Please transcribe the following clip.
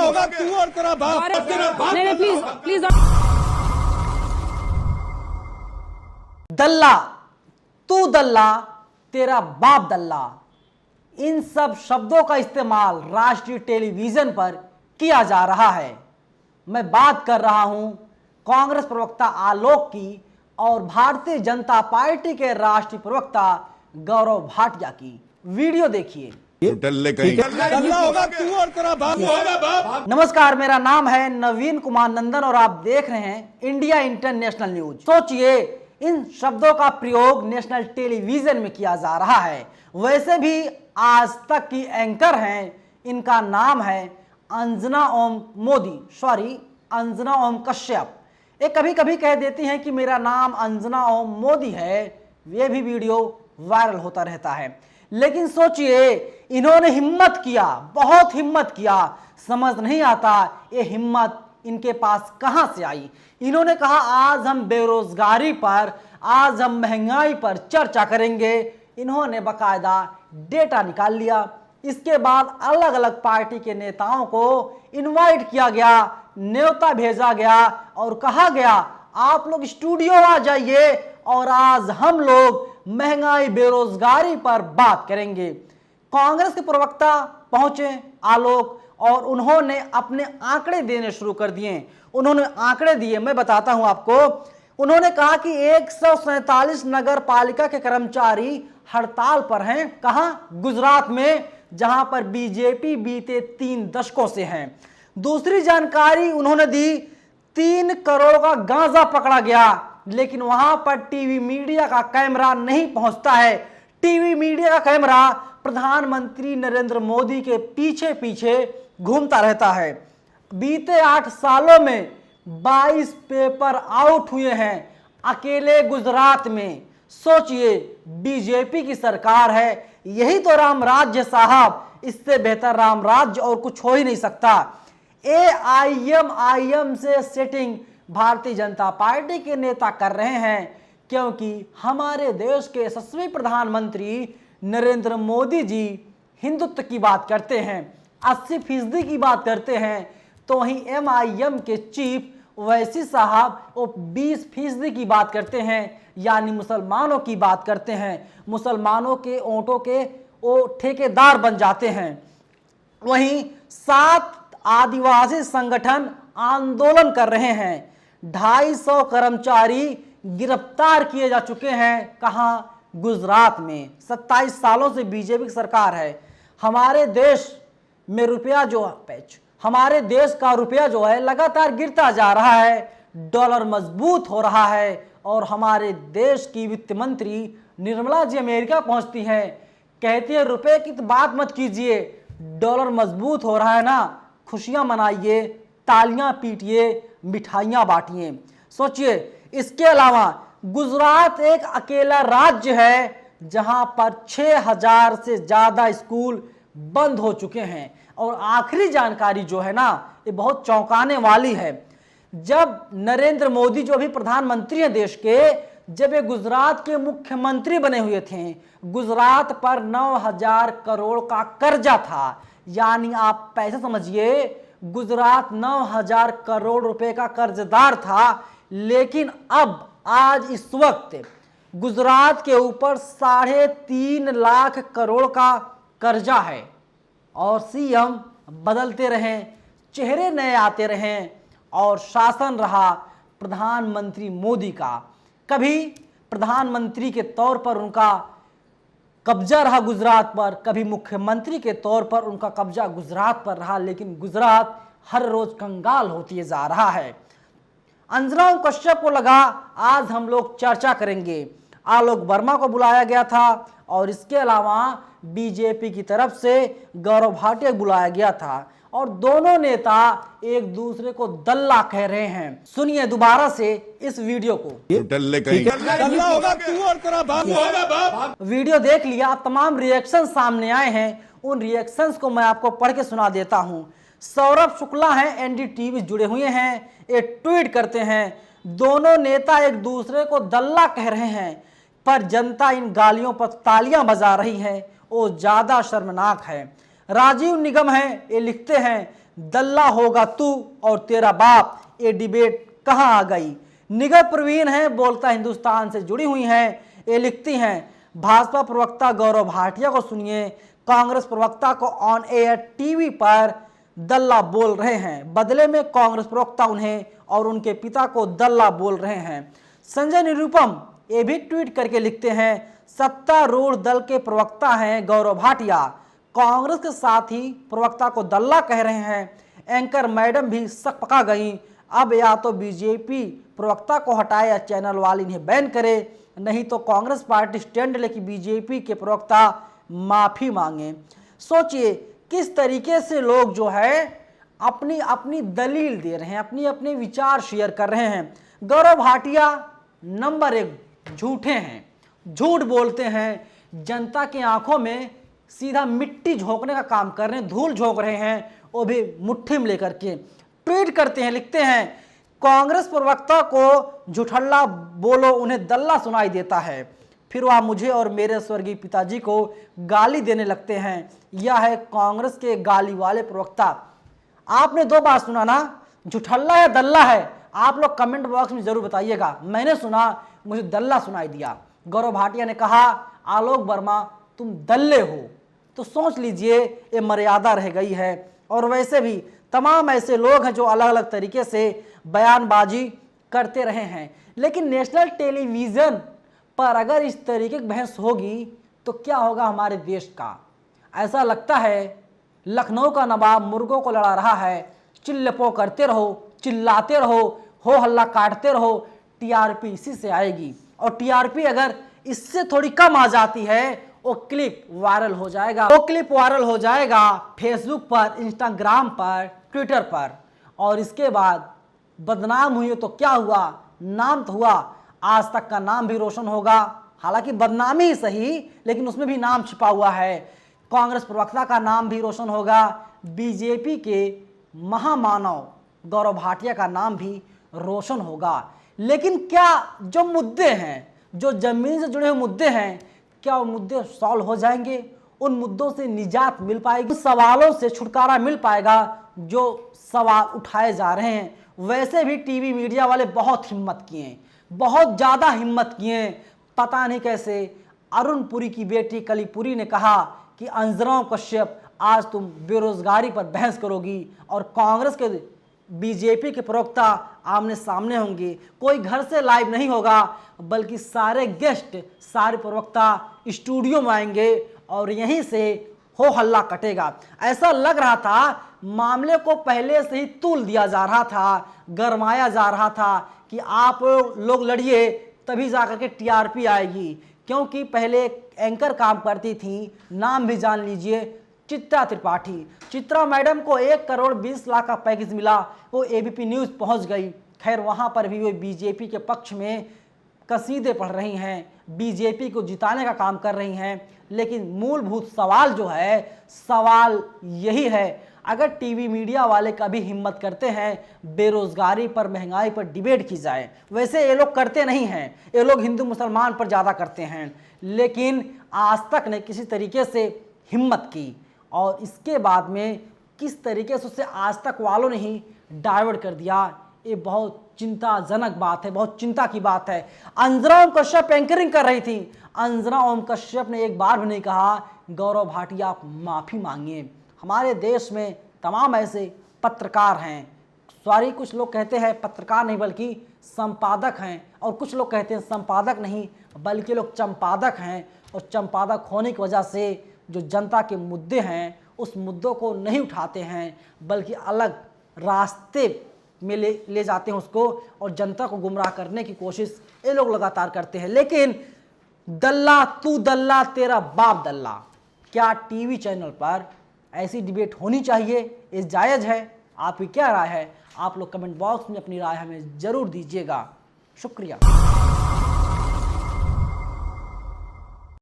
होगा तू और तेरा बाप। नहीं प्लीज प्लीज। दल्ला, तू दल्ला, तेरा बाप दल्ला, इन सब शब्दों का इस्तेमाल राष्ट्रीय टेलीविजन पर किया जा रहा है। मैं बात कर रहा हूं कांग्रेस प्रवक्ता आलोक की और भारतीय जनता पार्टी के राष्ट्रीय प्रवक्ता गौरव भाटिया की। वीडियो देखिए। दल्ला होगा तू और तेरा बाप। नमस्कार, मेरा नाम है नवीन कुमार नंदन और आप देख रहे हैं इंडिया इंटरनेशनल न्यूज। सोचिए, इन शब्दों का प्रयोग नेशनल टेलीविजन में किया जा रहा है। वैसे भी आज तक की एंकर हैं, इनका नाम है अंजना ओम मोदी, सॉरी अंजना ओम कश्यप। ये कभी कभी कह देती हैं कि मेरा नाम अंजना ओम मोदी है। ये भी वीडियो वायरल होता रहता है। लेकिन सोचिए, इन्होंने हिम्मत किया, बहुत हिम्मत किया। समझ नहीं आता ये हिम्मत इनके पास कहां से आई। इन्होंने कहा आज हम बेरोजगारी पर, आज हम महंगाई पर चर्चा करेंगे। इन्होंने बकायदा डेटा निकाल लिया। इसके बाद अलग अलग पार्टी के नेताओं को इनवाइट किया गया, न्योता भेजा गया और कहा गया आप लोग स्टूडियो आ जाइए और आज हम लोग महंगाई बेरोजगारी पर बात करेंगे। कांग्रेस के प्रवक्ता पहुंचे आलोक और उन्होंने अपने आंकड़े देने शुरू कर दिए। उन्होंने आंकड़े दिए, मैं बताता हूं आपको। उन्होंने कहा कि 147 नगर पालिका के कर्मचारी हड़ताल पर हैं। कहां? गुजरात में, जहां पर बीजेपी बीते 3 दशकों से है। दूसरी जानकारी उन्होंने दी, 3 करोड़ का गांजा पकड़ा गया, लेकिन वहां पर टीवी मीडिया का कैमरा नहीं पहुंचता है। टीवी मीडिया का कैमरा प्रधानमंत्री नरेंद्र मोदी के पीछे पीछे घूमता रहता है। बीते 8 सालों में 22 पेपर आउट हुए हैं अकेले गुजरात में। सोचिए, बीजेपी की सरकार है, यही तो राम राज्य साहब। इससे बेहतर राम राज्य और कुछ हो ही नहीं सकता। एआईएम से सेटिंग भारतीय जनता पार्टी के नेता कर रहे हैं, क्योंकि हमारे देश के यशस्वी प्रधानमंत्री नरेंद्र मोदी जी हिंदुत्व की बात करते हैं, 80% की बात करते हैं, तो वहीं एमआईएम के चीफ वैसी साहब वो 20% की बात करते हैं, यानी मुसलमानों की बात करते हैं। मुसलमानों के वोटों के वो ठेकेदार बन जाते हैं। वहीं 7 आदिवासी संगठन आंदोलन कर रहे हैं। 250 कर्मचारी गिरफ्तार किए जा चुके हैं। कहां? गुजरात में। 27 सालों से बीजेपी की सरकार है। हमारे देश में रुपया जो हमारे देश का रुपया जो है लगातार गिरता जा रहा है, डॉलर मजबूत हो रहा है और हमारे देश की वित्त मंत्री निर्मला जी अमेरिका पहुंचती हैं, कहती है रुपए की तो बात मत कीजिए, डॉलर मजबूत हो रहा है ना, खुशियां मनाइए, तालियां पीटिए, मिठाइयां बांटिए। सोचिए, इसके अलावा गुजरात एक अकेला राज्य है जहां पर 6000 से ज्यादा स्कूल बंद हो चुके हैं। और आखिरी जानकारी जो है ना, ये बहुत चौंकाने वाली है। जब नरेंद्र मोदी जो भी प्रधानमंत्री हैं देश के, जब ये गुजरात के मुख्यमंत्री बने हुए थे, गुजरात पर 9000 करोड़ का कर्जा था। यानी आप पैसे समझिए, गुजरात 9000 करोड़ रुपए का कर्जदार था। लेकिन अब आज इस वक्त गुजरात के ऊपर 3.5 लाख करोड़ का कर्जा है। और सीएम बदलते रहें, चेहरे नए आते रहें और शासन रहा प्रधानमंत्री मोदी का। कभी प्रधानमंत्री के तौर पर उनका कब्जा रहा गुजरात पर, कभी मुख्यमंत्री के तौर पर उनका कब्जा गुजरात पर रहा, लेकिन गुजरात हर रोज कंगाल होती जा रहा है। अंजना कश्यप को लगा आज हम लोग चर्चा करेंगे। आलोक वर्मा को बुलाया गया था और इसके अलावा बीजेपी की तरफ से गौरव भाटिया को बुलाया गया था और दोनों नेता एक दूसरे को दल्ला कह रहे हैं। सुनिए दोबारा से इस वीडियो को। दल्ला होगा तू और तेरा बाप। वीडियो देख लिया, तमाम रिएक्शन सामने आए हैं। उन रिएक्शंस को मैं आपको पढ़ के सुना देता हूं। सौरभ शुक्ला हैं, एनडीटीवी जुड़े हुए हैं, एक ट्वीट करते हैं, दोनों नेता एक दूसरे को दल्ला कह रहे हैं, पर जनता इन गालियों पर तालियां बजा रही है, वो ज्यादा शर्मनाक है। राजीव निगम है, ये लिखते हैं दल्ला होगा तू और तेरा बाप, ये डिबेट कहां आ गई। निगर प्रवीण है, बोलता हिंदुस्तान से जुड़ी हुई हैं। ये लिखती हैं, भाजपा प्रवक्ता गौरव भाटिया को सुनिए, कांग्रेस प्रवक्ता को ऑन एयर टीवी पर दल्ला बोल रहे हैं। बदले में कांग्रेस प्रवक्ता उन्हें और उनके पिता को दल्ला बोल रहे हैं। संजय निरुपम ये भी ट्वीट करके लिखते हैं, सत्तारूढ़ दल के प्रवक्ता हैं गौरव भाटिया, कांग्रेस के साथ ही प्रवक्ता को दल्ला कह रहे हैं। एंकर मैडम भी सक पका गई, अब या तो बीजेपी प्रवक्ता को हटाए या चैनल वाले इन्हें बैन करे, नहीं तो कांग्रेस पार्टी स्टैंड ले कि बीजेपी के प्रवक्ता माफी मांगे। सोचिए किस तरीके से लोग जो है अपनी अपनी दलील दे रहे हैं, अपनी अपने विचार शेयर कर रहे हैं। गौरव भाटिया नंबर 1 झूठे हैं, झूठ बोलते हैं, जनता की आंखों में सीधा मिट्टी झोंकने का काम कर रहे हैं, धूल झोंक रहे हैं, वो भी मुट्ठी में लेकर के। ट्वीट करते हैं, लिखते हैं, कांग्रेस प्रवक्ता को झूठल्ला बोलो उन्हें दल्ला सुनाई देता है, फिर वह मुझे और मेरे स्वर्गीय पिताजी को गाली देने लगते हैं। यह है कांग्रेस के गाली वाले प्रवक्ता। आपने 2 बार सुना ना, झूठल्ला है दल्ला है, आप लोग कमेंट बॉक्स में जरूर बताइएगा। मैंने सुना, मुझे दल्ला सुनाई दिया। गौरव भाटिया ने कहा, आलोक वर्मा तुम दल्ले हो, तो सोच लीजिए ये मर्यादा रह गई है। और वैसे भी तमाम ऐसे लोग हैं जो अलग अलग तरीके से बयानबाजी करते रहे हैं, लेकिन नेशनल टेलीविज़न पर अगर इस तरीके की बहस होगी तो क्या होगा हमारे देश का। ऐसा लगता है लखनऊ का नवाब मुर्गों को लड़ा रहा है, चिल्लपो करते रहो, चिल्लाते रहो, हो हल्ला काटते रहो, टीआरपी इसी से आएगी। और टीआरपी अगर इससे थोड़ी कम आ जाती है, वो क्लिप वायरल हो जाएगा, वो क्लिप वायरल हो जाएगा फेसबुक पर, इंस्टाग्राम पर, ट्विटर पर, और इसके बाद बदनाम हुई तो क्या हुआ, नाम तो हुआ, आज तक का नाम भी रोशन होगा। हालांकि बदनामी ही सही, लेकिन उसमें भी नाम छिपा हुआ है। कांग्रेस प्रवक्ता का नाम भी रोशन होगा, बीजेपी के महामानव गौरव भाटिया का नाम भी रोशन होगा। लेकिन क्या जो मुद्दे हैं, जो जमीन से जुड़े हुए मुद्दे हैं, क्या वो मुद्दे सॉल्व हो जाएंगे? उन मुद्दों से निजात मिल पाएगी, उन सवालों से छुटकारा मिल पाएगा जो सवाल उठाए जा रहे हैं? वैसे भी टीवी मीडिया वाले बहुत हिम्मत किए, बहुत ज़्यादा हिम्मत किए। पता नहीं कैसे अरुण पुरी की बेटी कलीपुरी ने कहा कि अंजराव कश्यप आज तुम बेरोजगारी पर बहस करोगी और कांग्रेस के बीजेपी के प्रवक्ता आमने सामने होंगे। कोई घर से लाइव नहीं होगा, बल्कि सारे गेस्ट, सारे प्रवक्ता स्टूडियो में आएंगे और यहीं से हो हल्ला कटेगा। ऐसा लग रहा था मामले को पहले से ही तूल दिया जा रहा था, गरमाया जा रहा था कि आप लोग लड़िए तभी जाकर के टीआरपी आएगी। क्योंकि पहले एंकर काम करती थी, नाम भी जान लीजिए, चित्रा त्रिपाठी। चित्रा मैडम को 1 करोड़ 20 लाख का पैकेज मिला, वो एबीपी न्यूज़ पहुंच गई। खैर वहां पर भी वो बीजेपी के पक्ष में कसीदे पढ़ रही हैं, बीजेपी को जिताने का काम कर रही हैं। लेकिन मूलभूत सवाल जो है, सवाल यही है, अगर टीवी मीडिया वाले कभी हिम्मत करते हैं बेरोजगारी पर, महंगाई पर डिबेट की जाए, वैसे ये लोग करते नहीं हैं, ये लोग हिंदू मुसलमान पर ज़्यादा करते हैं, लेकिन आज तक ने किसी तरीके से हिम्मत की। और इसके बाद में किस तरीके से उससे आज तक वालों ने ही डाइवर्ट कर दिया, ये बहुत चिंताजनक बात है, बहुत चिंता की बात है। अंजरा ओम कश्यप एंकरिंग कर रही थी, अंजरा ओम कश्यप ने एक बार भी नहीं कहा गौरव भाटिया आप माफ़ी मांगिए। हमारे देश में तमाम ऐसे पत्रकार हैं, सॉरी कुछ लोग कहते हैं पत्रकार नहीं बल्कि संपादक हैं, और कुछ लोग कहते हैं संपादक नहीं बल्कि लोग चंपादक हैं। और चंपादक होने की वजह से जो जनता के मुद्दे हैं उस मुद्दों को नहीं उठाते हैं, बल्कि अलग रास्ते में ले जाते हैं उसको, और जनता को गुमराह करने की कोशिश ये लोग लगातार करते हैं। लेकिन दल्ला तू दल्ला तेरा बाप दल्ला, क्या टीवी चैनल पर ऐसी डिबेट होनी चाहिए? ये जायज़ है? आपकी क्या राय है? आप लोग कमेंट बॉक्स में अपनी राय हमें ज़रूर दीजिएगा। शुक्रिया।